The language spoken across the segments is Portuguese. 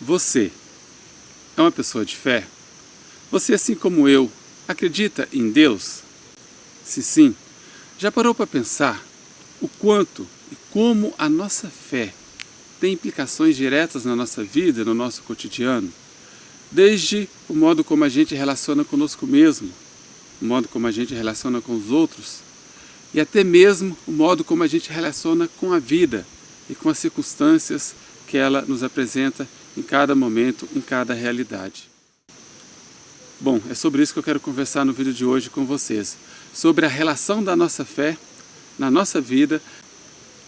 Você é uma pessoa de fé? Você, assim como eu, acredita em Deus? Se sim, já parou para pensar o quanto e como a nossa fé tem implicações diretas na nossa vida, no nosso cotidiano? Desde o modo como a gente relaciona conosco mesmo, o modo como a gente relaciona com os outros, e até mesmo o modo como a gente relaciona com a vida e com as circunstâncias que ela nos apresenta em cada momento, em cada realidade. Bom, é sobre isso que eu quero conversar no vídeo de hoje com vocês, sobre a relação da nossa fé na nossa vida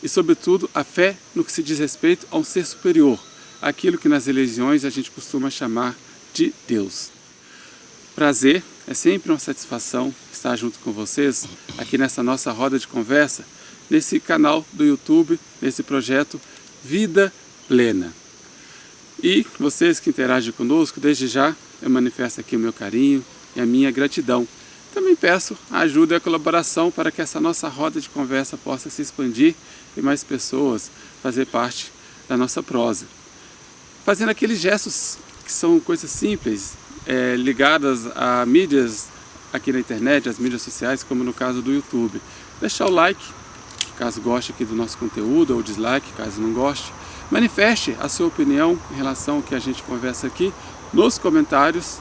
e, sobretudo, a fé no que se diz respeito a um ser superior, aquilo que nas religiões a gente costuma chamar de Deus. Prazer, é sempre uma satisfação estar junto com vocês aqui nessa nossa roda de conversa, nesse canal do YouTube, nesse projeto Vida Plena. E vocês que interagem conosco, desde já eu manifesto aqui o meu carinho e a minha gratidão. Também peço a ajuda e a colaboração para que essa nossa roda de conversa possa se expandir e mais pessoas fazer parte da nossa prosa. Fazendo aqueles gestos que são coisas simples, ligadas a mídias aqui na internet, as mídias sociais, como no caso do YouTube. Deixar o like, caso goste aqui do nosso conteúdo, ou dislike, caso não goste. Manifeste a sua opinião em relação ao que a gente conversa aqui nos comentários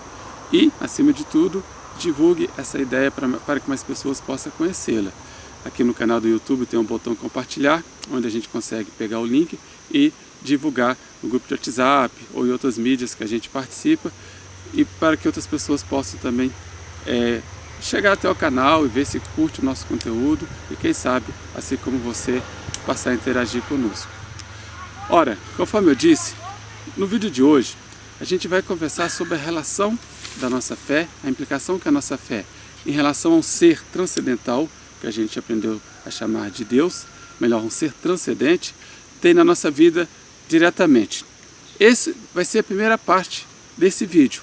e, acima de tudo, divulgue essa ideia para que mais pessoas possam conhecê-la. Aqui no canal do YouTube tem um botão compartilhar, onde a gente consegue pegar o link e divulgar no grupo de WhatsApp ou em outras mídias que a gente participa, e para que outras pessoas possam também chegar até o canal e ver se curte o nosso conteúdo e, quem sabe, assim como você, passar a interagir conosco. Ora, conforme eu disse, no vídeo de hoje a gente vai conversar sobre a relação da nossa fé, a implicação que a nossa fé em relação a um ser transcendental, que a gente aprendeu a chamar de Deus, melhor, um ser transcendente, tem na nossa vida diretamente. Esse vai ser a primeira parte desse vídeo,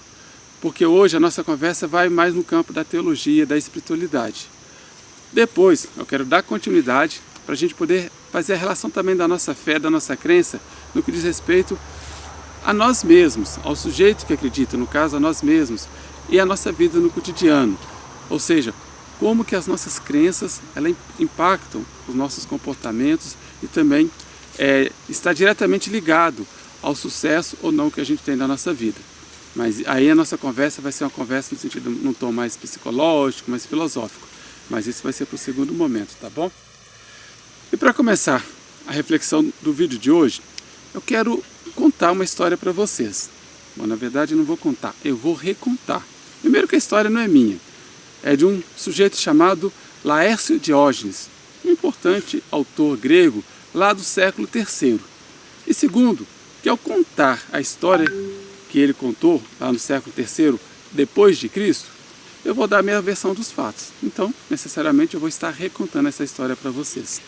porque hoje a nossa conversa vai mais no campo da teologia, da espiritualidade. Depois eu quero dar continuidade para a gente poder fazer a relação também da nossa fé, da nossa crença, no que diz respeito a nós mesmos, ao sujeito que acredita, no caso a nós mesmos, e a nossa vida no cotidiano. Ou seja, como que as nossas crenças elas impactam os nossos comportamentos e também está diretamente ligado ao sucesso ou não que a gente tem na nossa vida. Mas aí a nossa conversa vai ser uma conversa no sentido, num tom mais psicológico, mais filosófico. Mas isso vai ser para o segundo momento, tá bom? E para começar a reflexão do vídeo de hoje, eu quero contar uma história para vocês. Bom, na verdade eu não vou contar, eu vou recontar. Primeiro que a história não é minha, é de um sujeito chamado Laércio Diógenes, um importante autor grego lá do século III. E segundo, que ao contar a história que ele contou lá no século III, depois de Cristo, eu vou dar a minha versão dos fatos. Então, necessariamente, eu vou estar recontando essa história para vocês.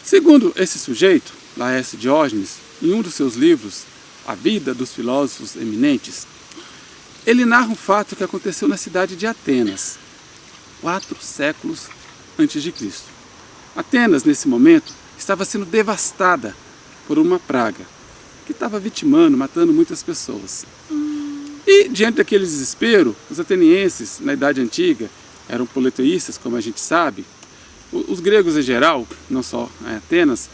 Segundo esse sujeito, Laércio Diógenes, em um dos seus livros, A Vida dos Filósofos Eminentes, ele narra um fato que aconteceu na cidade de Atenas, 4 séculos antes de Cristo. Atenas, nesse momento, estava sendo devastada por uma praga, que estava vitimando, matando muitas pessoas. E, diante daquele desespero, os atenienses, na Idade Antiga, eram politeístas, como a gente sabe. Os gregos em geral, não só Atenas,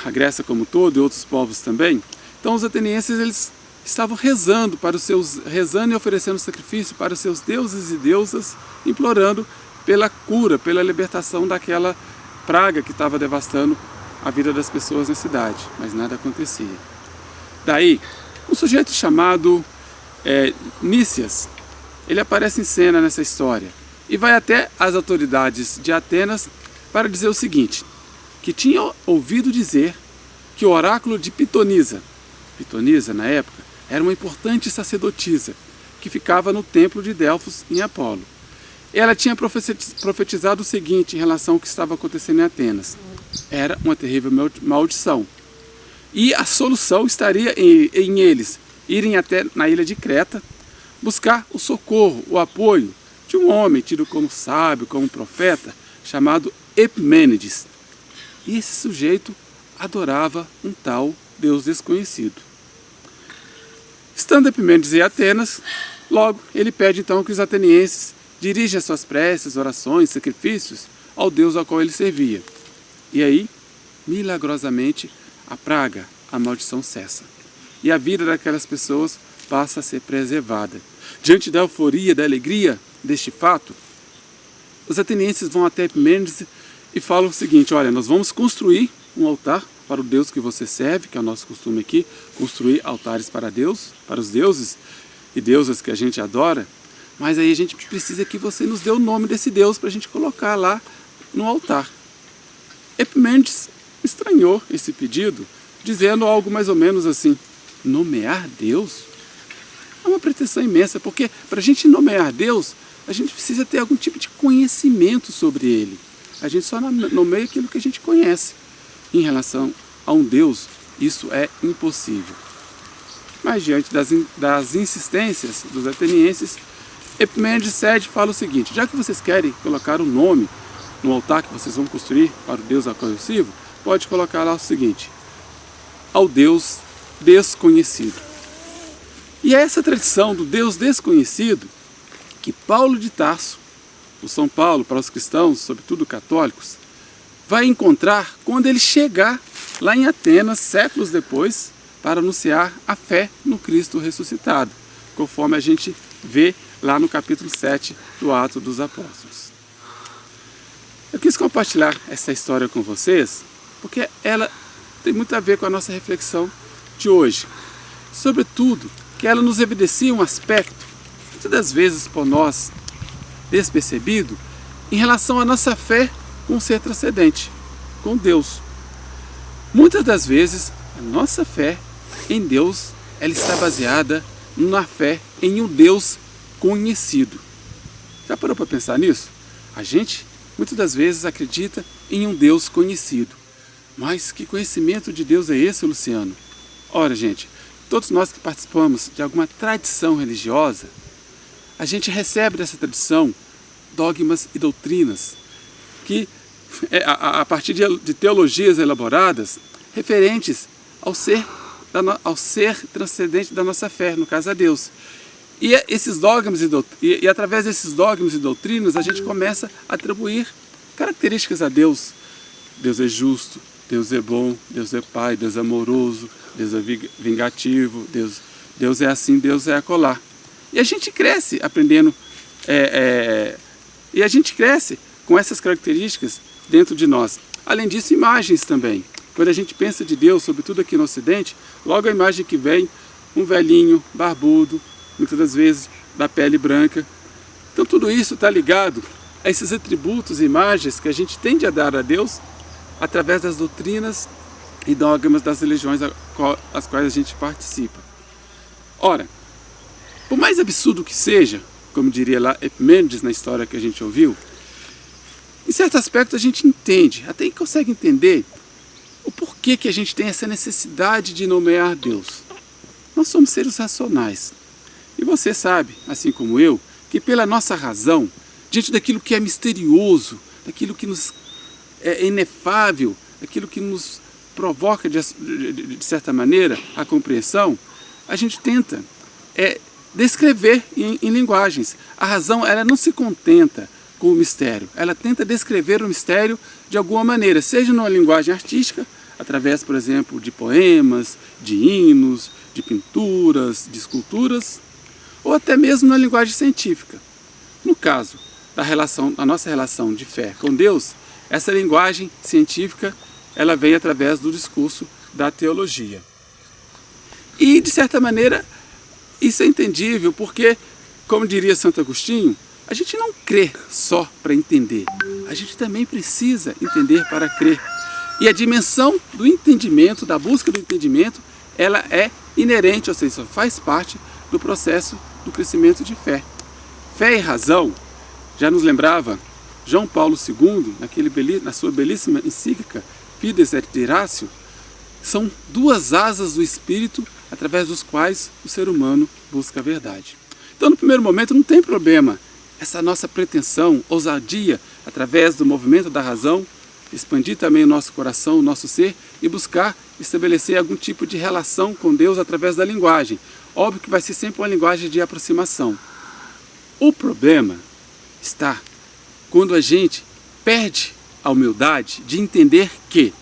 a Grécia como um todo e outros povos também. Então os atenienses eles estavam rezando e oferecendo sacrifício para os seus deuses e deusas, implorando pela cura, pela libertação daquela praga que estava devastando a vida das pessoas na cidade, mas nada acontecia. Daí, um sujeito chamado Nícias, ele aparece em cena nessa história e vai até as autoridades de Atenas para dizer o seguinte, que tinha ouvido dizer que o oráculo de Pitonisa, na época, era uma importante sacerdotisa que ficava no templo de Delfos em Apolo. Ela tinha profetizado o seguinte em relação ao que estava acontecendo em Atenas. Era uma terrível maldição. E a solução estaria em eles irem até na ilha de Creta, buscar o socorro, o apoio de um homem tido como sábio, como profeta, chamado Epimênides. E esse sujeito adorava um tal Deus desconhecido. Estando Epimênides em Atenas, logo ele pede então que os atenienses dirigem as suas preces, orações, sacrifícios ao Deus ao qual ele servia. E aí, milagrosamente, a praga, a maldição cessa. E a vida daquelas pessoas passa a ser preservada. Diante da euforia, da alegria deste fato, os atenienses vão até Epimênides e falam o seguinte: olha, nós vamos construir um altar para o Deus que você serve, que é o nosso costume aqui, construir altares para Deus, para os deuses e deusas que a gente adora, mas aí a gente precisa que você nos dê o nome desse Deus para a gente colocar lá no altar. Epimênides estranhou esse pedido, dizendo algo mais ou menos assim: nomear Deus? É uma pretensão imensa, porque para a gente nomear Deus, a gente precisa ter algum tipo de conhecimento sobre Ele. A gente só nomeia aquilo que a gente conhece. Em relação a um Deus, isso é impossível. Mas diante das insistências dos atenienses, Epimênides cede e fala o seguinte: já que vocês querem colocar um nome no altar que vocês vão construir para o Deus ao qual eu sirvo, pode colocar lá o seguinte: ao Deus desconhecido. E é essa tradição do Deus desconhecido que Paulo de Tarso, o São Paulo para os cristãos, sobretudo católicos, vai encontrar quando ele chegar lá em Atenas, séculos depois, para anunciar a fé no Cristo ressuscitado, conforme a gente vê lá no capítulo 7 do Atos dos Apóstolos. Eu quis compartilhar essa história com vocês, porque ela tem muito a ver com a nossa reflexão de hoje. Sobretudo, que ela nos evidencia um aspecto, muitas das vezes por nós despercebido, em relação à nossa fé com o ser transcendente, com Deus. Muitas das vezes, a nossa fé em Deus, ela está baseada na fé em um Deus conhecido. Já parou para pensar nisso? A gente, muitas das vezes, acredita em um Deus conhecido. Mas que conhecimento de Deus é esse, Luciano? Ora, gente, todos nós que participamos de alguma tradição religiosa, a gente recebe dessa tradição dogmas e doutrinas que, a partir de teologias elaboradas, referentes ao ser transcendente da nossa fé, no caso a Deus. E esses dogmas e através desses dogmas e doutrinas, a gente começa a atribuir características a Deus. Deus é justo, Deus é bom, Deus é Pai, Deus é amoroso, Deus é vingativo, Deus é assim, Deus é acolá. E a gente cresce aprendendo, e a gente cresce com essas características dentro de nós. Além disso, imagens também. Quando a gente pensa de Deus, sobretudo aqui no Ocidente, logo a imagem que vem, um velhinho, barbudo, muitas das vezes da pele branca. Então tudo isso está ligado a esses atributos e imagens que a gente tende a dar a Deus através das doutrinas e dogmas das religiões às quais a gente participa. Ora, por mais absurdo que seja, como diria lá Epimênides na história que a gente ouviu, em certo aspecto a gente entende, até consegue entender o porquê que a gente tem essa necessidade de nomear Deus. Nós somos seres racionais. E você sabe, assim como eu, que pela nossa razão, diante daquilo que é misterioso, daquilo que nos é inefável, daquilo que nos provoca, de certa maneira, a compreensão, a gente tenta descrever em linguagens. A razão, ela não se contenta com o mistério, ela tenta descrever o mistério de alguma maneira, seja numa linguagem artística, através, por exemplo, de poemas, de hinos, de pinturas, de esculturas, ou até mesmo na linguagem científica. No caso da nossa relação de fé com Deus, essa linguagem científica, ela vem através do discurso da teologia. E, de certa maneira, isso é entendível porque, como diria Santo Agostinho, a gente não crê só para entender, a gente também precisa entender para crer. E a dimensão do entendimento, da busca do entendimento, ela é inerente, ou seja, faz parte do processo do crescimento de fé. Fé e razão, já nos lembrava João Paulo II, na sua belíssima encíclica Fides et Ratio, são duas asas do Espírito através dos quais o ser humano busca a verdade. Então, no primeiro momento, não tem problema essa nossa pretensão, ousadia, através do movimento da razão, expandir também o nosso coração, o nosso ser e buscar estabelecer algum tipo de relação com Deus através da linguagem. Óbvio que vai ser sempre uma linguagem de aproximação. O problema está quando a gente perde a humildade de entender que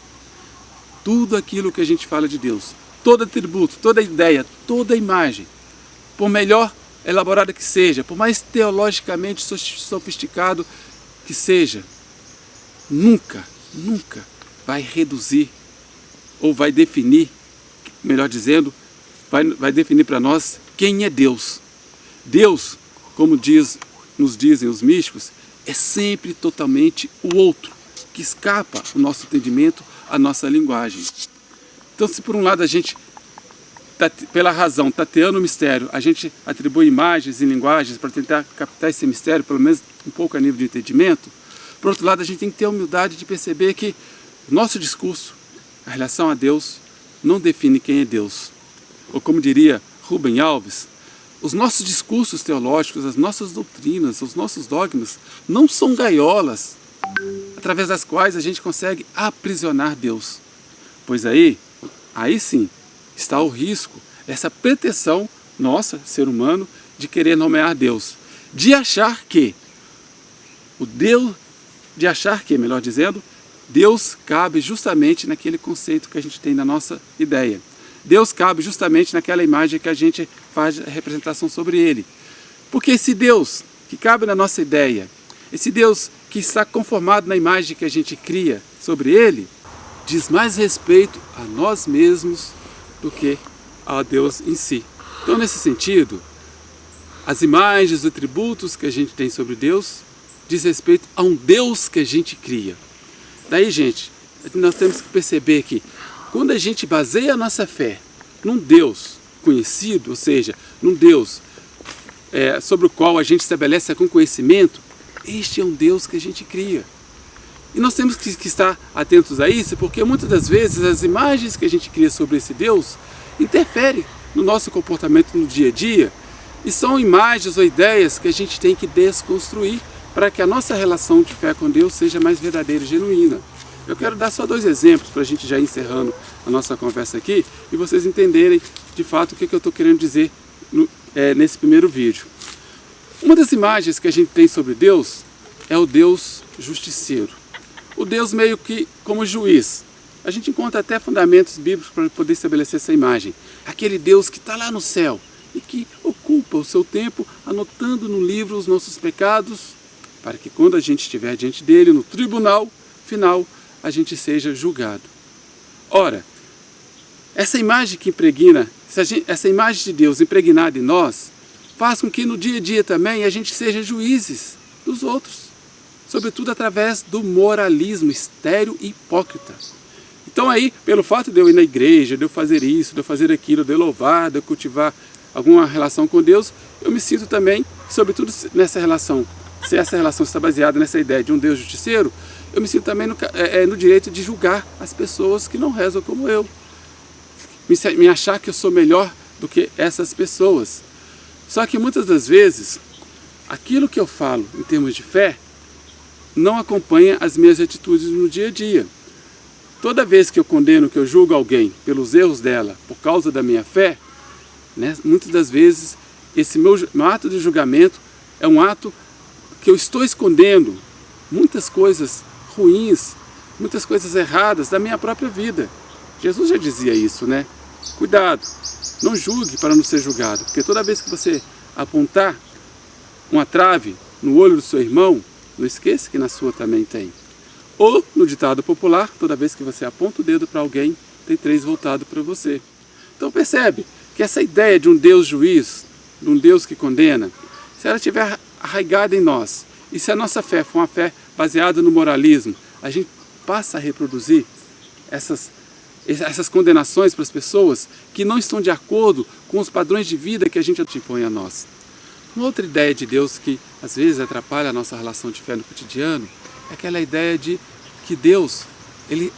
tudo aquilo que a gente fala de Deus, todo atributo, toda ideia, toda imagem, por melhor elaborada que seja, por mais teologicamente sofisticado que seja, nunca vai reduzir ou vai definir, melhor dizendo, vai definir para nós quem é Deus. Deus, como nos dizem os místicos, é sempre totalmente o outro, que escapa o nosso entendimento, a nossa linguagem. Então, se por um lado a gente, pela razão, tateando o mistério, a gente atribui imagens e linguagens para tentar captar esse mistério, pelo menos um pouco a nível de entendimento, por outro lado a gente tem que ter a humildade de perceber que o nosso discurso, a relação a Deus, não define quem é Deus. Ou como diria Rubem Alves, os nossos discursos teológicos, as nossas doutrinas, os nossos dogmas, não são gaiolas através das quais a gente consegue aprisionar Deus. Pois aí sim, está o risco, essa pretensão nossa, ser humano, de querer nomear Deus. De achar que, melhor dizendo, Deus cabe justamente naquele conceito que a gente tem na nossa ideia. Deus cabe justamente naquela imagem que a gente faz a representação sobre Ele. Porque esse Deus que cabe na nossa ideia, esse Deus que está conformado na imagem que a gente cria sobre Ele, diz mais respeito a nós mesmos do que a Deus em si. Então, nesse sentido, as imagens, os atributos que a gente tem sobre Deus diz respeito a um Deus que a gente cria. Daí, gente, nós temos que perceber que quando a gente baseia a nossa fé num Deus conhecido, ou seja, num Deus sobre o qual a gente estabelece algum conhecimento, este é um Deus que a gente cria. E nós temos que estar atentos a isso, porque muitas das vezes as imagens que a gente cria sobre esse Deus interferem no nosso comportamento no dia a dia, e são imagens ou ideias que a gente tem que desconstruir para que a nossa relação de fé com Deus seja mais verdadeira e genuína. Eu quero dar só 2 exemplos para a gente já encerrando a nossa conversa aqui e vocês entenderem de fato o que eu estou querendo dizer nesse primeiro vídeo. Uma das imagens que a gente tem sobre Deus é o Deus justiceiro. O Deus meio que como juiz. A gente encontra até fundamentos bíblicos para poder estabelecer essa imagem. Aquele Deus que está lá no céu e que ocupa o seu tempo anotando no livro os nossos pecados, para que quando a gente estiver diante dele, no tribunal final, a gente seja julgado. Ora, essa imagem que impregna, essa imagem de Deus impregnada em nós, faz com que no dia a dia também a gente seja juízes dos outros, sobretudo através do moralismo estéril e hipócrita. Então aí, pelo fato de eu ir na igreja, de eu fazer isso, de eu fazer aquilo, de eu louvar, de eu cultivar alguma relação com Deus, eu me sinto também, sobretudo nessa relação, se essa relação está baseada nessa ideia de um Deus justiceiro, eu me sinto também no direito de julgar as pessoas que não rezam como eu. Me achar que eu sou melhor do que essas pessoas. Só que muitas das vezes, aquilo que eu falo em termos de fé, não acompanha as minhas atitudes no dia a dia. Toda vez que eu condeno, que eu julgo alguém pelos erros dela, por causa da minha fé, né, muitas das vezes esse meu ato de julgamento é um ato que eu estou escondendo muitas coisas ruins, muitas coisas erradas da minha própria vida. Jesus já dizia isso, né? Cuidado, não julgue para não ser julgado, porque toda vez que você apontar uma trave no olho do seu irmão, não esqueça que na sua também tem. Ou, no ditado popular, toda vez que você aponta o dedo para alguém, tem 3 voltados para você. Então percebe que essa ideia de um Deus juiz, de um Deus que condena, se ela estiver arraigada em nós, e se a nossa fé for uma fé baseada no moralismo, a gente passa a reproduzir essas condenações para as pessoas que não estão de acordo com os padrões de vida que a gente impõe a nós. Uma outra ideia de Deus que às vezes atrapalha a nossa relação de fé no cotidiano é aquela ideia de que Deus ele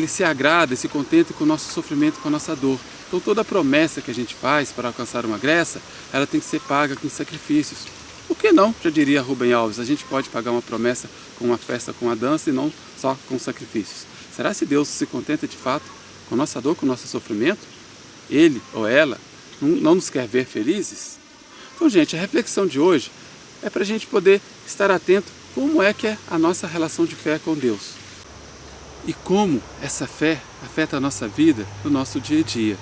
se agrada e se contenta com o nosso sofrimento, com a nossa dor. Então toda promessa que a gente faz para alcançar uma graça, ela tem que ser paga com sacrifícios. Por que não, já diria Rubem Alves, a gente pode pagar uma promessa com uma festa, com uma dança e não só com sacrifícios? Será que Deus se contenta de fato com a nossa dor, com o nosso sofrimento? Ele ou ela não nos quer ver felizes? Então, gente, a reflexão de hoje é para a gente poder estar atento como é que é a nossa relação de fé com Deus. E como essa fé afeta a nossa vida no nosso dia a dia.